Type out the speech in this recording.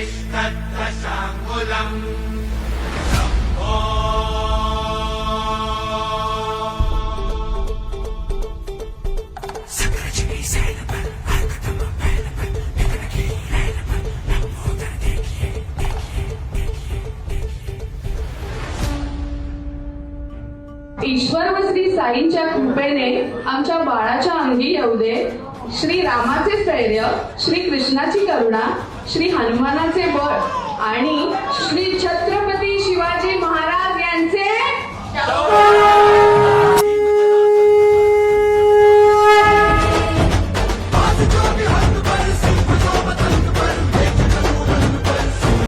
तिष्ठत्तशाङ्गुलम् ईश्वर व श्री साईंच्या कृपेने आमच्या बाळाच्या अंगी येऊ दे श्री रामाचे स्थैर्य, श्री कृष्णाची करुणा, श्री हनुमानाचे बळ आणि श्री छत्रपती